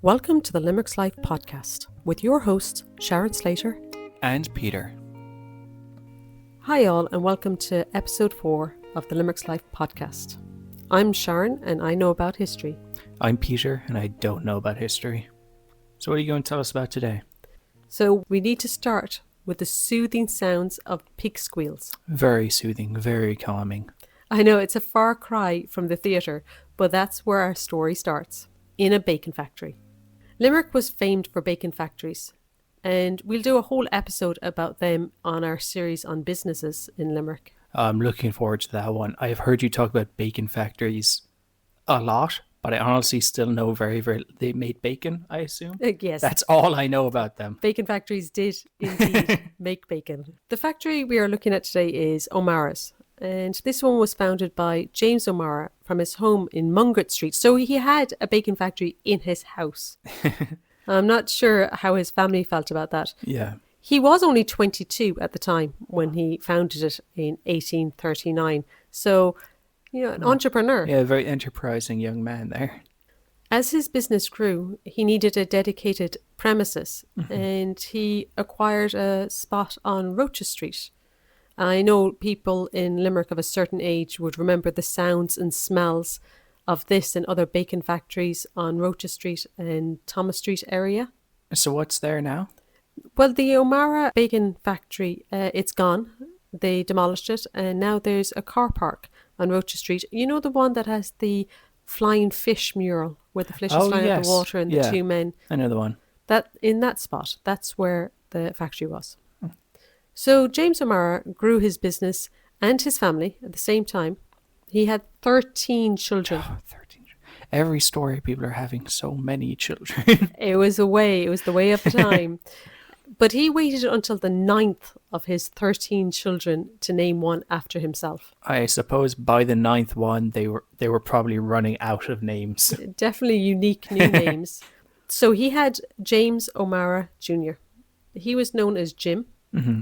Welcome to the Limerick's Life podcast with your hosts, Sharon Slater and Peter. Hi all, and welcome to episode 4 of the Limerick's Life podcast. I'm Sharon and I know about history. I'm Peter and I don't know about history. So what are you going to tell us about today? So we need to start with the soothing sounds of pig squeals. Very soothing, very calming. I know it's a far cry from the theatre, but that's where our story starts, in a bacon factory. Limerick was famed for bacon factories, and we'll do a whole episode about them on our series on businesses in Limerick. I'm looking forward to that one. I've heard you talk about bacon factories a lot, but I honestly still know very they made bacon, I assume? Yes. That's all I know about them. Bacon factories did indeed make bacon. The factory we are looking at today is O'Mara's, and this one was founded by James O'Mara from his home in Mungret Street. So he had a bacon factory in his house. I'm not sure how his family felt about that. Yeah. He was only 22 at the time when he founded it in 1839. So, an entrepreneur. Yeah, a very enterprising young man there. As his business grew, he needed a dedicated premises, and he acquired a spot on Roches Street. I know people in Limerick of a certain age would remember the sounds and smells of this and other bacon factories on Roches Street and Thomas Street area. So what's there now? Well, the O'Mara Bacon Factory, it's gone. They demolished it, and now there's a car park on Roches Street. You know the one that has the flying fish mural where the fish is flying out of the water and the two men? I know the one. In that spot, that's where the factory was. So James O'Mara grew his business and his family at the same time. He had 13 children. Oh, 13. Every story people are having so many children. It was the way of the time. But he waited until the 9th of his 13 children to name one after himself. I suppose by the 9th one, they were probably running out of names. Definitely unique new names. So he had James O'Mara Jr. He was known as Jim. Mm-hmm.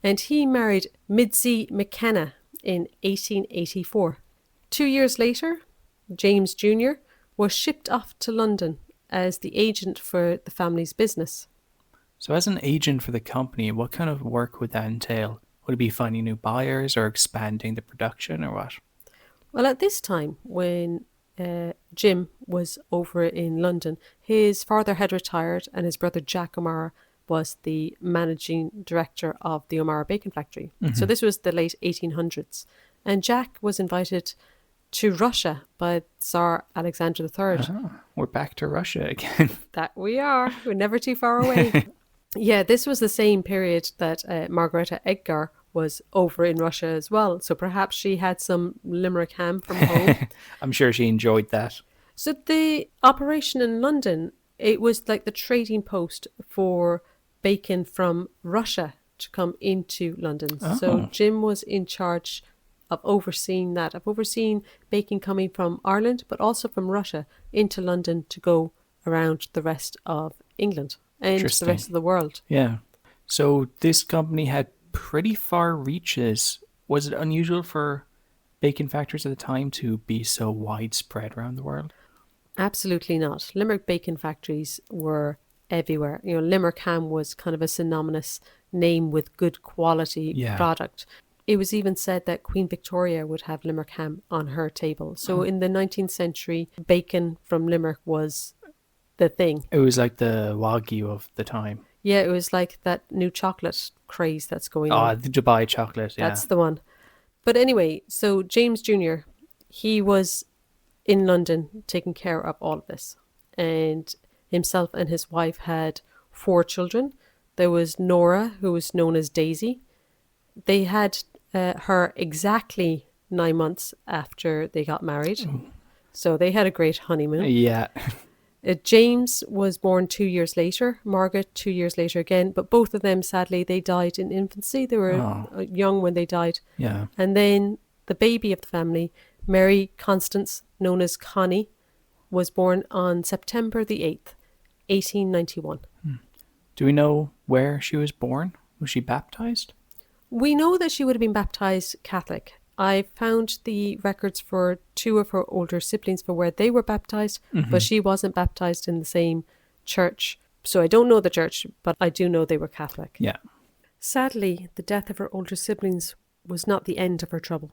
And he married Midsie McKenna in 1884. 2 years later, James Jr. was shipped off to London as the agent for the family's business. So as an agent for the company, what kind of work would that entail? Would it be finding new buyers or expanding the production or what? Well, at this time, when Jim was over in London, his father had retired and his brother Jack O'Mara was the managing director of the O'Mara Bacon Factory. Mm-hmm. So this was the late 1800s. And Jack was invited to Russia by Tsar Alexander III. Oh, we're back to Russia again. That we are. We're never too far away. Yeah, this was the same period that Margareta Edgar was over in Russia as well. So perhaps she had some Limerick ham from home. I'm sure she enjoyed that. So the operation in London, it was like the trading post for bacon from Russia to come into London. Oh. So Jim was in charge of overseeing that, of overseeing bacon coming from Ireland, but also from Russia into London to go around the rest of England and the rest of the world. Yeah. So this company had pretty far reaches. Was it unusual for bacon factories at the time to be so widespread around the world? Absolutely not. Limerick bacon factories were everywhere. Limerick ham was kind of a synonymous name with good quality product. It was even said that Queen Victoria would have Limerick ham on her table. So in the 19th century, bacon from Limerick was the thing. It was like the Wagyu of the time. Yeah, it was like that new chocolate craze that's going on. Oh, the Dubai chocolate, yeah. That's the one. But anyway, so James Jr., he was in London taking care of all of this. And himself and his wife had 4 children. There was Nora, who was known as Daisy. They had her exactly 9 months after they got married. Ooh. So they had a great honeymoon. Yeah. James was born 2 years later, Margaret 2 years later again, but both of them, sadly, they died in infancy. They were young when they died. Yeah. And then the baby of the family, Mary Constance, known as Connie, was born on September the 8th, 1891. Do we know where she was born? Was she baptized? We know that she would have been baptized Catholic. I found the records for 2 of her older siblings for where they were baptized, but she wasn't baptized in the same church. So I don't know the church, but I do know they were Catholic. Yeah. Sadly, the death of her older siblings was not the end of her trouble.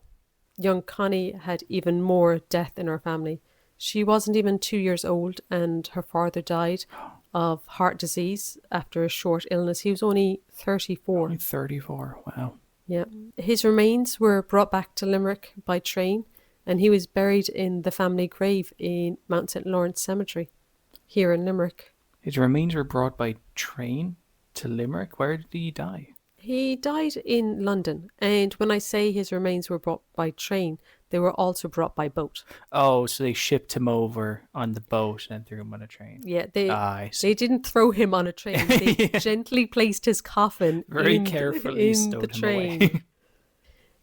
Young Connie had even more death in her family. She wasn't even 2 years old, and her father died of heart disease after a short illness. He was only 34. Only 34. Wow. Yeah. His remains were brought back to Limerick by train, and he was buried in the family grave in Mount St. Lawrence Cemetery here in Limerick. His remains were brought by train to Limerick. Where did he die? He died in London, and when I say his remains were brought by train, they were also brought by boat. Oh, so they shipped him over on the boat and threw him on a train. Yeah, I see. they didn't throw him on a train. They Yeah. gently placed his coffin Very in, carefully in stowed the him train. away.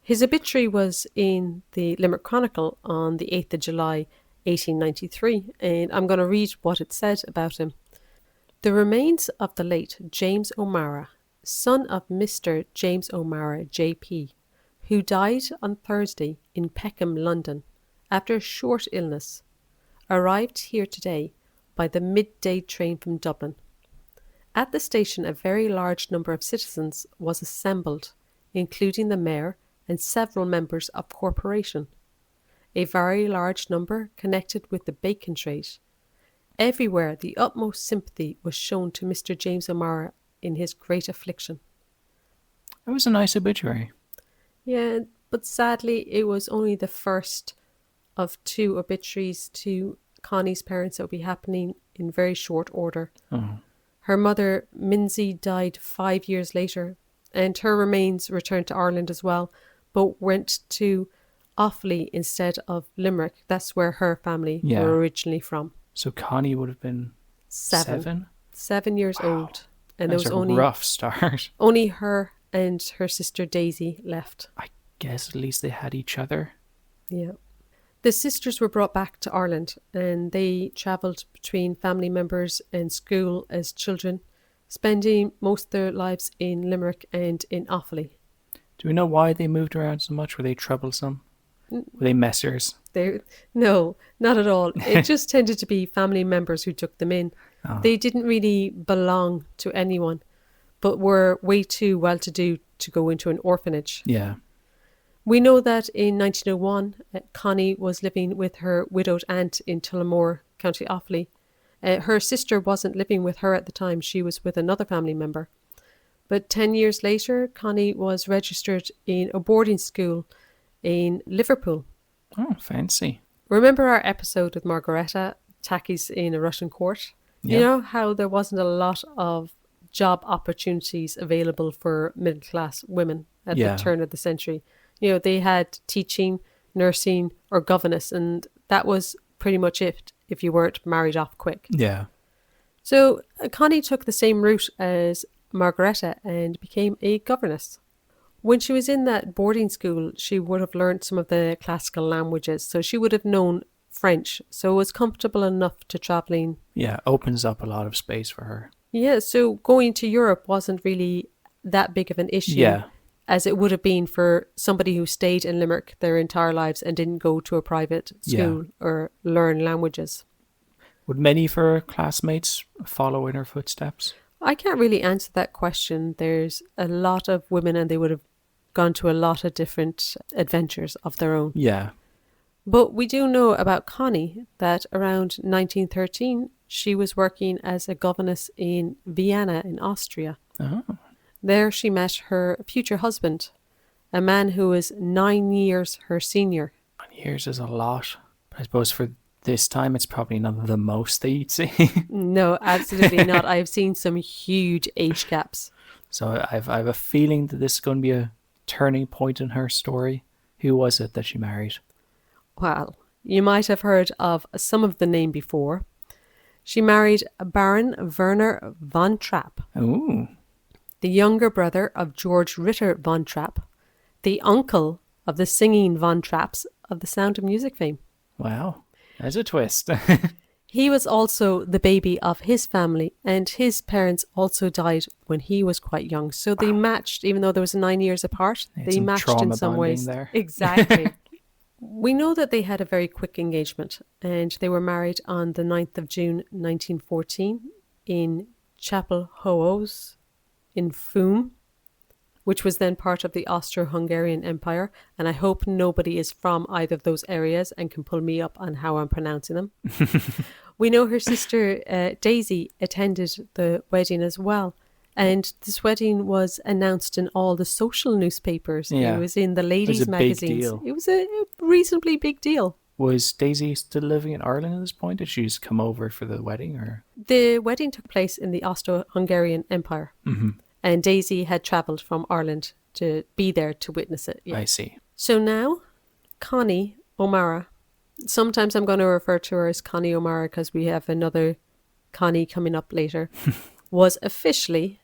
His obituary was in the Limerick Chronicle on the 8th of July, 1893, and I'm going to read what it said about him. The remains of the late James O'Mara, son of Mr. James O'Mara, J.P., who died on Thursday in Peckham, London, after a short illness, arrived here today by the midday train from Dublin. At the station, a very large number of citizens was assembled, including the mayor and several members of corporation. A very large number connected with the bacon trade. Everywhere the utmost sympathy was shown to Mr. James O'Mara in his great affliction. That was a nice obituary. Yeah, but sadly it was only the first of two obituaries to Connie's parents that would be happening in very short order. Oh. Her mother, Minzy, died 5 years later, and her remains returned to Ireland as well, but went to Offaly instead of Limerick. That's where her family were originally from. So Connie would have been 7? 7 years old. And That's there was a only rough start. only her and her sister Daisy left. I guess at least they had each other. Yeah. The sisters were brought back to Ireland, and they travelled between family members and school as children, spending most of their lives in Limerick and in Offaly. Do we know why they moved around so much? Were they troublesome? Were they messers? No, not at all. It just tended to be family members who took them in. Oh. They didn't really belong to anyone, but were way too well-to-do to go into an orphanage. Yeah. We know that in 1901, Connie was living with her widowed aunt in Tullamore, County Offaly. Her sister wasn't living with her at the time. She was with another family member. But 10 years later, Connie was registered in a boarding school in Liverpool. Oh, fancy. Remember our episode with Margareta, Tackies in a Russian court? Yeah. You know how there wasn't a lot of job opportunities available for middle-class women at the turn of the century. You know, they had teaching, nursing, or governess, and that was pretty much it if you weren't married off quick. Yeah. So Connie took the same route as Margareta and became a governess. When she was in that boarding school, she would have learned some of the classical languages, so she would have known French, so was comfortable enough to travelling. Yeah, opens up a lot of space for her. Yeah, so going to Europe wasn't really that big of an issue as it would have been for somebody who stayed in Limerick their entire lives and didn't go to a private school or learn languages. Would many of her classmates follow in her footsteps? I can't really answer that question. There's a lot of women and they would have gone to a lot of different adventures of their own. Yeah. But we do know about Connie that around 1913 she was working as a governess in Vienna in Austria. Oh. There she met her future husband, a man who was 9 years her senior. 9 years is a lot. But I suppose for this time it's probably not the most that you'd see. No, absolutely not. I've seen some huge age gaps. So I have a feeling that this is going to be a turning point in her story. Who was it that she married? Well, you might have heard of some of the name before. She married Baron Werner von Trapp, Ooh. the younger brother of George Ritter von Trapp, the uncle of the singing Von Trapps of the Sound of Music fame. Wow. There's a twist. He was also the baby of his family, and his parents also died when he was quite young. So they matched, even though there was 9 years apart, they matched in some ways. There. Exactly. We know that they had a very quick engagement, and they were married on the 9th of June 1914 in Chapel Hoos in Foom, which was then part of the Austro-Hungarian Empire. And I hope nobody is from either of those areas and can pull me up on how I'm pronouncing them. We know her sister Daisy attended the wedding as well. And this wedding was announced in all the social newspapers. Yeah. It was in the It was ladies' a big magazines. deal. It was a reasonably big deal. Was Daisy still living in Ireland at this point? Did she just come over for the wedding? Or The wedding took place in the Austro-Hungarian Empire. And Daisy had travelled from Ireland to be there to witness it. Yeah. I see. So now, Connie O'Mara. Sometimes I'm going to refer to her as Connie O'Mara because we have another Connie coming up later. Was officially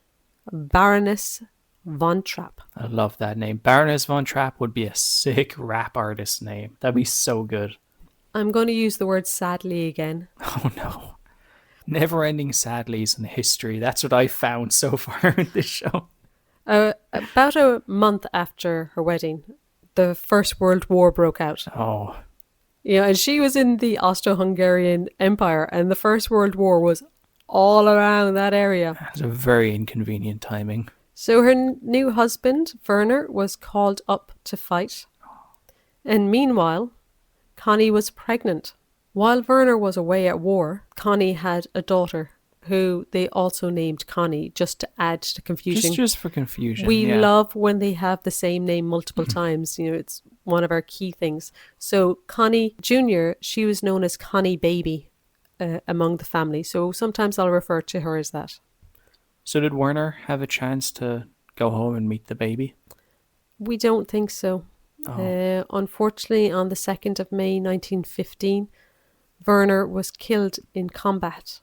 Baroness von Trapp. I love that name. Baroness von Trapp would be a sick rap artist name. That'd be so good. I'm going to use the word sadly again. Oh no. Never-ending sadlies in history. That's what I found so far in this show. About a month after her wedding, the First World War broke out. Oh, Yeah, and she was in the Austro-Hungarian Empire, and the First World War was all around that area. that's a very inconvenient timing. So her new husband, Werner, was called up to fight. And meanwhile, Connie was pregnant. While Werner was away at war, Connie had a daughter who they also named Connie, just to add to the confusion. Just for confusion. We yeah. love when they have the same name multiple times. You know, it's one of our key things. So Connie Jr., she was known as Connie Baby among the family. So sometimes I'll refer to her as that. So did Werner have a chance to go home and meet the baby? We don't think so. Unfortunately, on the 2nd of May 1915, Werner was killed in combat.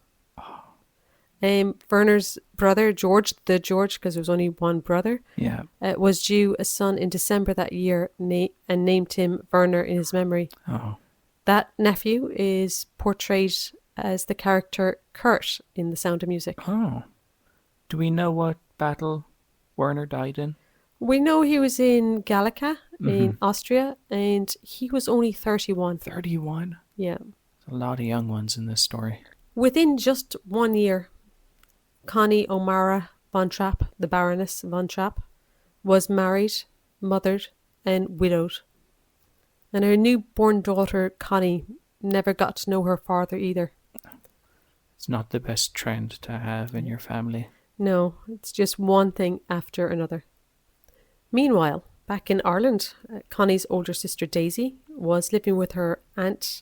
Werner's brother, George, because there was only one brother, Yeah. was due a son in December that year and named him Werner in his memory. Oh. That nephew is portrayed as the character Kurt in The Sound of Music. Oh. Do we know what battle Werner died in? We know he was in Gallica in Austria, and he was only 31. 31? Yeah. A lot of young ones in this story. Within just 1 year, Connie O'Mara von Trapp, the Baroness von Trapp, was married, mothered, and widowed. And her newborn daughter, Connie, never got to know her father either. It's not the best trend to have in your family. No, it's just one thing after another. Meanwhile, back in Ireland, Connie's older sister Daisy was living with her aunt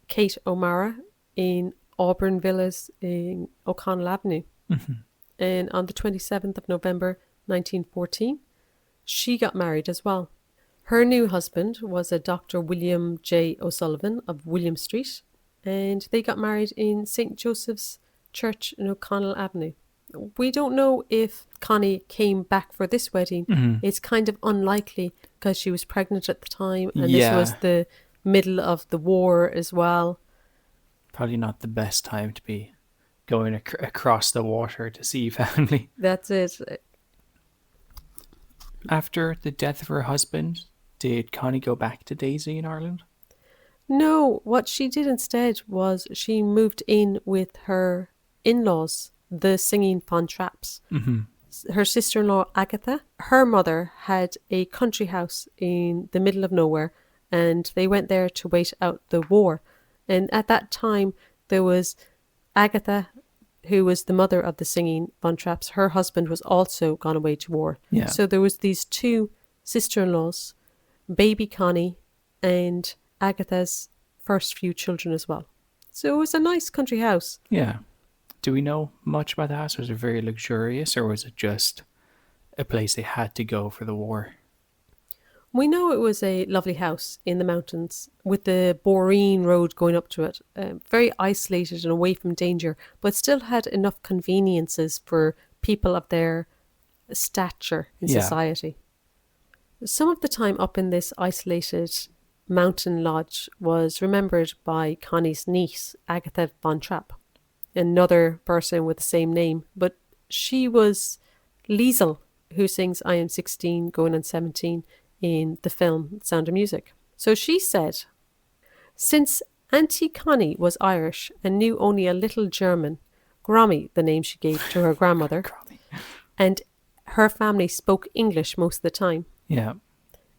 Kate O'Mara in Auburn Villas in O'Connell Avenue. And on the 27th of November 1914, she got married as well. Her new husband was a Dr. William J. O'Sullivan of William Street, and they got married in St. Joseph's Church in O'Connell Avenue. We don't know if Connie came back for this wedding. It's kind of unlikely because she was pregnant at the time, and this was the middle of the war as well. Probably not the best time to be going across the water to see family. That's it. After the death of her husband, did Connie go back to Daisy in Ireland? No, what she did instead was she moved in with her in-laws, the singing von Trapps. Her sister-in-law Agatha, her mother had a country house in the middle of nowhere, and they went there to wait out the war. And at that time, there was Agatha, who was the mother of the singing von Trapps. Her husband was also gone away to war. Yeah. So there was these two sister-in-laws, baby Connie and Agatha's first few children as well. So it was a nice country house. Yeah. Do we know much about the house? Was it very luxurious, or was it just a place they had to go for the war? We know it was a lovely house in the mountains with the Boreen road going up to it. Very isolated and away from danger, but still had enough conveniences for people of their stature in society. Some of the time up in this isolated mountain lodge was remembered by Connie's niece, Agatha von Trapp, another person with the same name, but she was Liesel, who sings I Am 16, Going on 17 in the film Sound of Music. So she said, since Auntie Connie was Irish and knew only a little German, Grommy, the name she gave to her grandmother. Crummy. And her family spoke English most of the time. Yeah.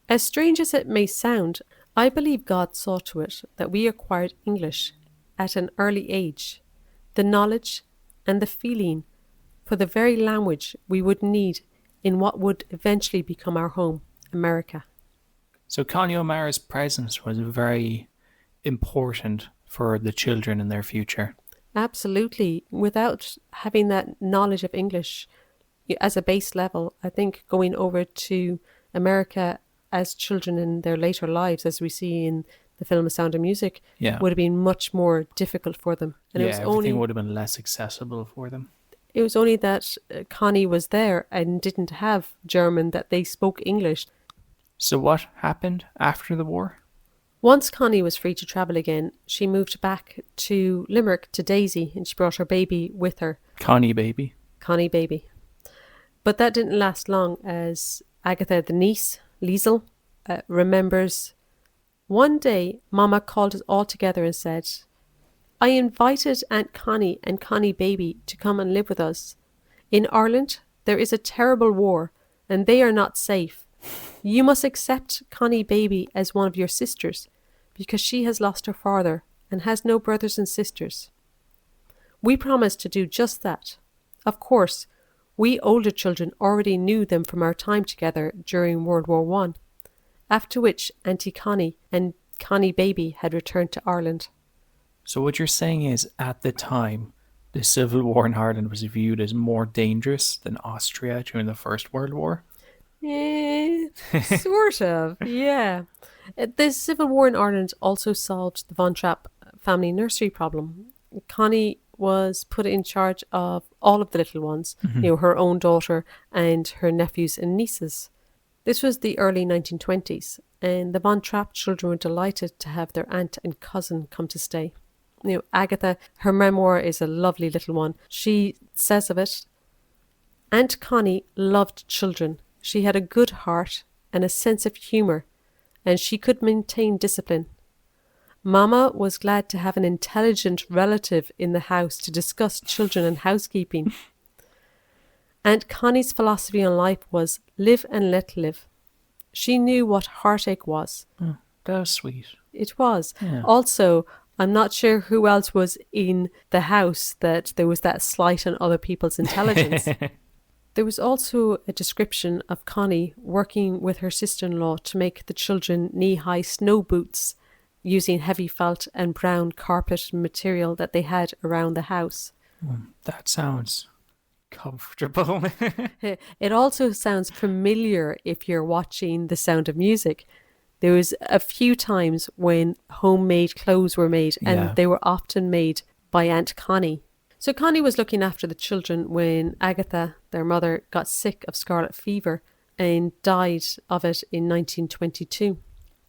As strange as it may sound, I believe God saw to it that we acquired English at an early age, the knowledge and the feeling for the very language we would need in what would eventually become our home, America. So Connie O'Mara's presence was very important for the children in their future. Absolutely. Without having that knowledge of English as a base level, I think going over to America as children in their later lives, as we see in the film A Sound of Music, Yeah. would have been much more difficult for them. And Yeah, everything would have been less accessible for them. it was only that Connie was there and didn't have German that they spoke English. So what happened after the war? Once Connie was free to travel again, she moved back to Limerick to Daisy and she brought her baby with her, Connie baby. Connie baby. But that didn't last long, as Agatha, the niece, Liesel, remembers one day Mama called us all together and said, I invited Aunt Connie and Connie baby to come and live with us. In Ireland, there is a terrible war and they are not safe. You must accept Connie baby as one of your sisters because she has lost her father and has no brothers and sisters. We promised to do just that. Of course, we older children already knew them from our time together during World War One, after which Auntie Connie and Connie baby had returned to Ireland. So what you're saying is, at the time, the Civil War in Ireland was viewed as more dangerous than Austria during the First World War? Sort of, yeah. The Civil War in Ireland also solved the Von Trapp family nursery problem. Connie was put in charge of all of the little ones, her own daughter and her nephews and nieces. This was the early 1920s, and the Von Trapp children were delighted to have their aunt and cousin come to stay. Agatha, her memoir is a lovely little one. She says of it, Aunt Connie loved children. She had a good heart and a sense of humour, and she could maintain discipline. Mama was glad to have an intelligent relative in the house to discuss children and housekeeping. Aunt Connie's philosophy on life was live and let live. She knew what heartache was. Oh, that was sweet. It was. Yeah. Also, I'm not sure who else was in the house that there was that slight on other people's intelligence. There was also a description of Connie working with her sister-in-law to make the children knee-high snow boots using heavy felt and brown carpet material that they had around the house. That sounds comfortable. It also sounds familiar if you're watching The Sound of Music. There was a few times when homemade clothes were made, and Yeah. they were often made by Aunt Connie. So Connie was looking after the children when Agatha, their mother, got sick of scarlet fever and died of it in 1922.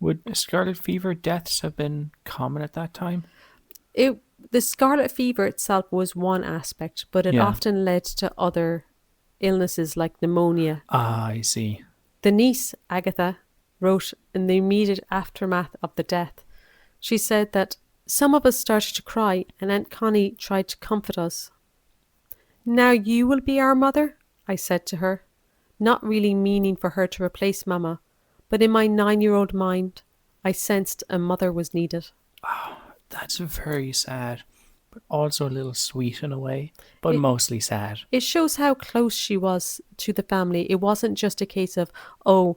Would scarlet fever deaths have been common at that time? The scarlet fever itself was one aspect, but it Yeah. often led to other illnesses like pneumonia. Ah, I see. The niece, Agatha, wrote in the immediate aftermath of the death. She said that some of us started to cry and Aunt Connie tried to comfort us. Now you will be our mother, I said to her, not really meaning for her to replace Mama, but in my 9-year-old mind, I sensed a mother was needed. That's very sad, but also a little sweet in a way, but mostly sad. It shows how close she was to the family. It wasn't just a case of, oh,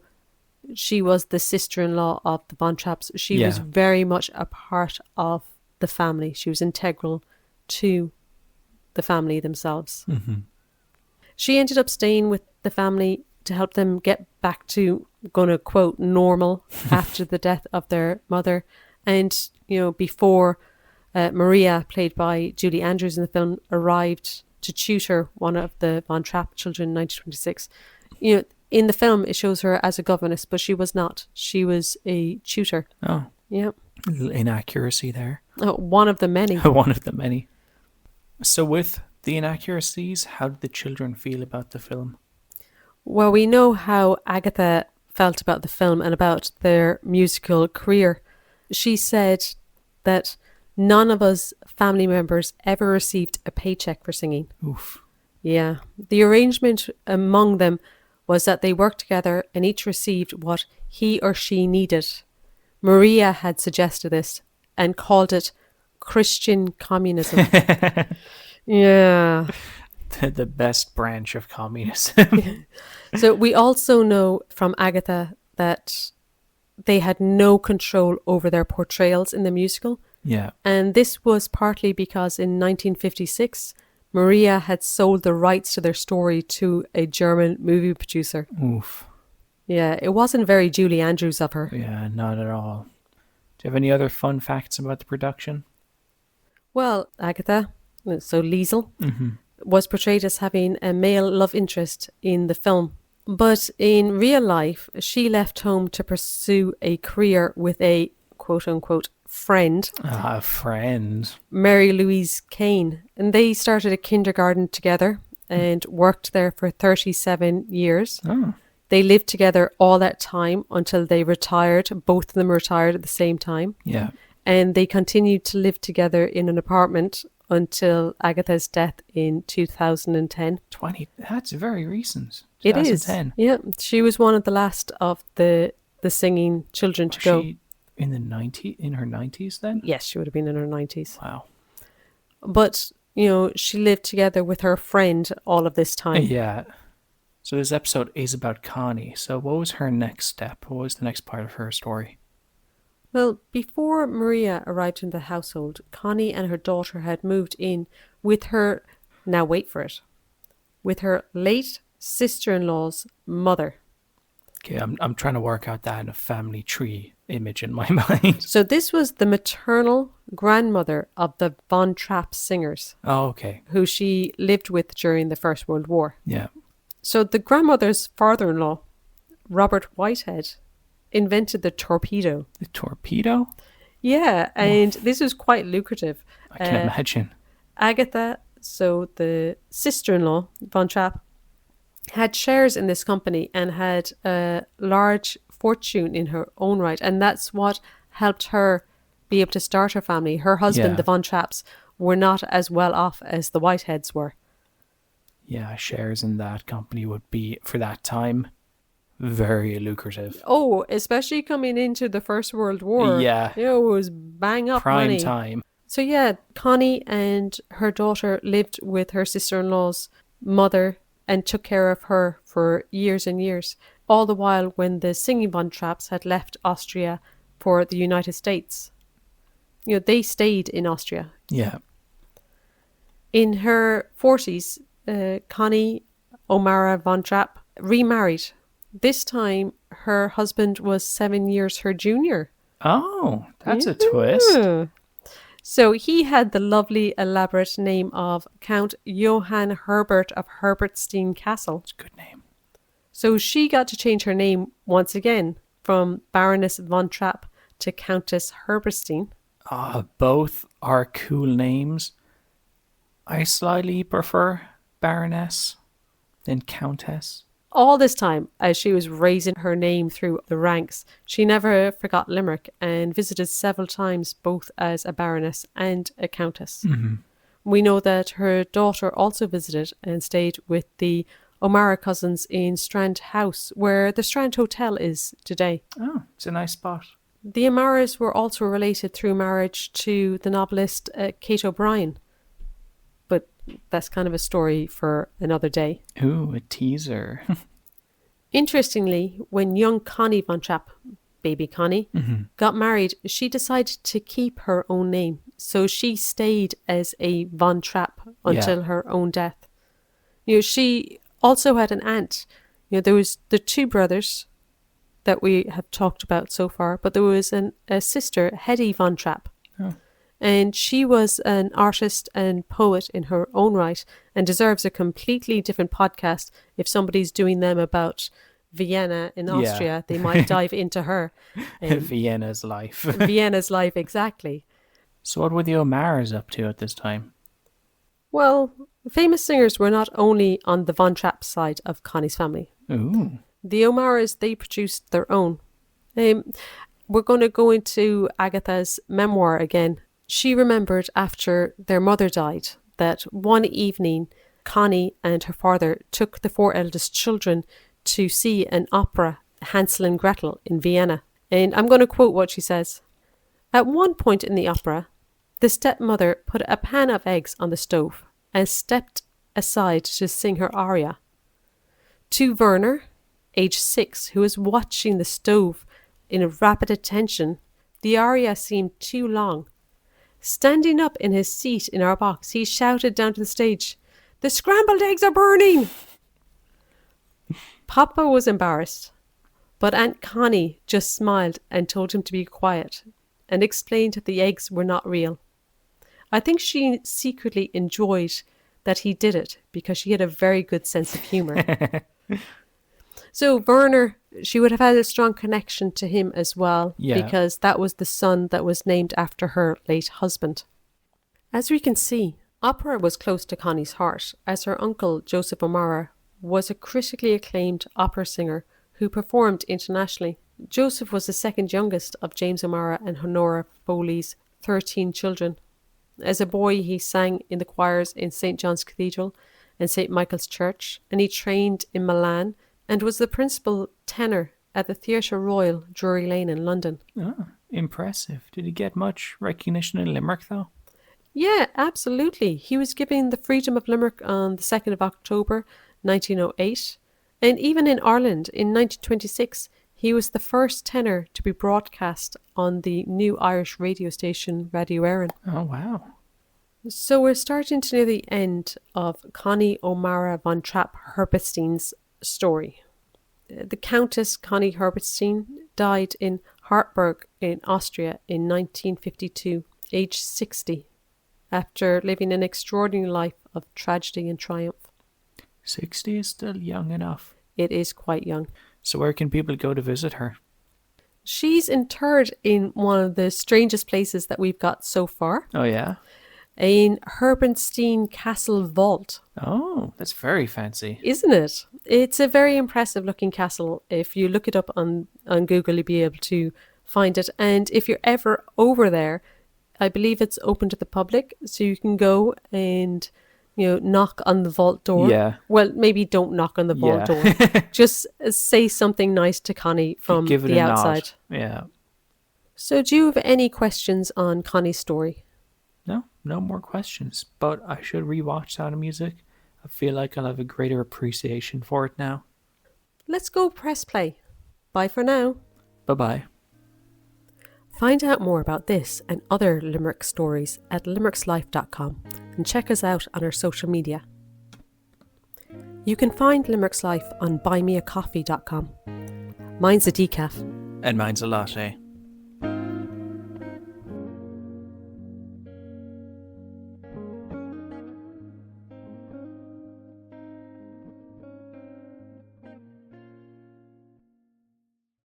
she was the sister-in-law of the Von Trapps. She was Yeah. very much a part of the family. She was integral to the family themselves. Mm-hmm. She ended up staying with the family to help them get back to, gonna quote, normal after the death of their mother. And, before Maria, played by Julie Andrews in the film, arrived to tutor one of the Von Trapp children in 1926. In the film, it shows her as a governess, but she was not. She was a tutor. Oh, Yeah. a little inaccuracy there. One of the many. One of the many. So with the inaccuracies, how did the children feel about the film? Well, we know how Agatha felt about the film and about their musical career. She said that none of us family members ever received a paycheck for singing. Oof. Yeah. The arrangement among them was that they worked together and each received what he or she needed. Maria had suggested this and called it Christian communism. Yeah. The best branch of communism. So we also know from Agatha that they had no control over their portrayals in the musical. Yeah. And this was partly because in 1956, Maria had sold the rights to their story to a German movie producer. Oof. Yeah, it wasn't very Julie Andrews of her. Yeah, not at all. Do you have any other fun facts about the production? Well, Agatha, so Liesel, was portrayed as having a male love interest in the film. But in real life, she left home to pursue a career with a quote-unquote friend. A friend. Mary Louise Kane. And they started a kindergarten together and worked there for 37 years. Oh. They lived together all that time until they retired. Both of them retired at the same time. Yeah. And they continued to live together in an apartment until Agatha's death in 2010. That's very recent. It is. 2010. Yeah. She was one of the last of the singing children to go. She in her 90s then? Yes, she would have been in her 90s. Wow. But, she lived together with her friend all of this time. Yeah. So this episode is about Connie. So what was her next step? What was the next part of her story? Well, before Maria arrived in the household, Connie and her daughter had moved in with her, now wait for it, with her late sister-in-law's mother. Okay, I'm trying to work out that in a family tree image in my mind. So this was the maternal grandmother of the Von Trapp singers. Oh, okay. Who she lived with during the First World War. Yeah. So the grandmother's father-in-law, Robert Whitehead, invented the torpedo. The torpedo? Yeah, and this was quite lucrative. I can imagine. Agatha, so the sister-in-law, Von Trapp, had shares in this company and had a large fortune in her own right. And that's what helped her be able to start her family. Her husband, the Von Trapps, were not as well off as the Whiteheads were. Yeah, shares in that company would be, for that time, very lucrative. Oh, especially coming into the First World War. Yeah. It was bang up prime money. time. So yeah, Connie and her daughter lived with her sister-in-law's mother and took care of her for years and years. All the while when the singing Von Trapps had left Austria for the United States. They stayed in Austria. Yeah. In her 40s, Connie O'Mara Von Trapp remarried. This time, her husband was 7 years her junior. Oh, that's a twist. So he had the lovely, elaborate name of Count Johann Herbert of Herbertstein Castle. That's a good name. So she got to change her name once again from Baroness Von Trapp to Countess Herbertstein. Both are cool names. I slightly prefer Baroness than Countess. All this time, as she was raising her name through the ranks, she never forgot Limerick and visited several times both as a baroness and a countess. Mm-hmm. We know that her daughter also visited and stayed with the O'Mara cousins in Strand House, where the Strand Hotel is today. Oh, it's a nice spot. The O'Maras were also related through marriage to the novelist Kate O'Brien. But that's kind of a story for another day. Ooh, a teaser. Interestingly, when young Connie Von Trapp, baby Connie, got married, she decided to keep her own name. So she stayed as a Von Trapp until her own death. She also had an aunt. There was the two brothers that we have talked about so far, but there was a sister, Hetty Von Trapp. Oh. And she was an artist and poet in her own right and deserves a completely different podcast. If somebody's doing them about Vienna in Austria, they might dive into her. Vienna's life. Vienna's life, exactly. So what were the O'Maras up to at this time? Well, famous singers were not only on the Von Trapp side of Connie's family. Ooh. The O'Maras, they produced their own. We're going to go into Agatha's memoir again She remembered after their mother died that one evening Connie and her father took the 4 eldest children to see an opera, Hansel and Gretel, in Vienna. And I'm going to quote what she says. At one point in the opera, the stepmother put a pan of eggs on the stove and stepped aside to sing her aria. To Werner, age 6, who was watching the stove in rapid attention, the aria seemed too long. Standing up in his seat in our box, he shouted down to the stage, "The scrambled eggs are burning!" Papa was embarrassed, but Aunt Connie just smiled and told him to be quiet and explained that the eggs were not real. I think she secretly enjoyed that he did it because she had a very good sense of humour. So Werner, she would have had a strong connection to him as well, because that was the son that was named after her late husband. As we can see, opera was close to Connie's heart, as her uncle Joseph O'Mara was a critically acclaimed opera singer who performed internationally. Joseph was the second youngest of James O'Mara and Honora Foley's 13 children. As a boy, he sang in the choirs in St. John's Cathedral and St. Michael's Church, and he trained in Milan and was the principal tenor at the Theatre Royal, Drury Lane in London. Oh, impressive. Did he get much recognition in Limerick, though? Yeah, absolutely. He was given the Freedom of Limerick on the 2nd of October, 1908. And even in Ireland, in 1926, he was the first tenor to be broadcast on the new Irish radio station, Radio Éireann. Oh, wow. So we're starting to near the end of Connie O'Mara von Trapp-Herberstein's story. The Countess Connie Herberstein died in Hartberg in Austria in 1952, aged 60, after living an extraordinary life of tragedy and triumph. 60 is still young enough. It is quite young. So where can people go to visit her? She's interred in one of the strangest places that we've got so far. Oh, yeah? In Herberstein Castle Vault. Oh, that's very fancy. Isn't it? It's a very impressive looking castle. If you look it up on Google, you'll be able to find it. And if you're ever over there, I believe it's open to the public, so you can go and, knock on the vault door. Yeah. Well, maybe don't knock on the vault door. Just say something nice to Connie from Give it the a outside. Nod. Yeah. So do you have any questions on Connie's story? No more questions. But I should rewatch Sound of Music. I feel like I'll have a greater appreciation for it now. Let's go press play. Bye for now. Bye-bye. Find out more about this and other Limerick stories at limerickslife.com and check us out on our social media. You can find Limerick's Life on buymeacoffee.com. Mine's a decaf. And mine's a latte.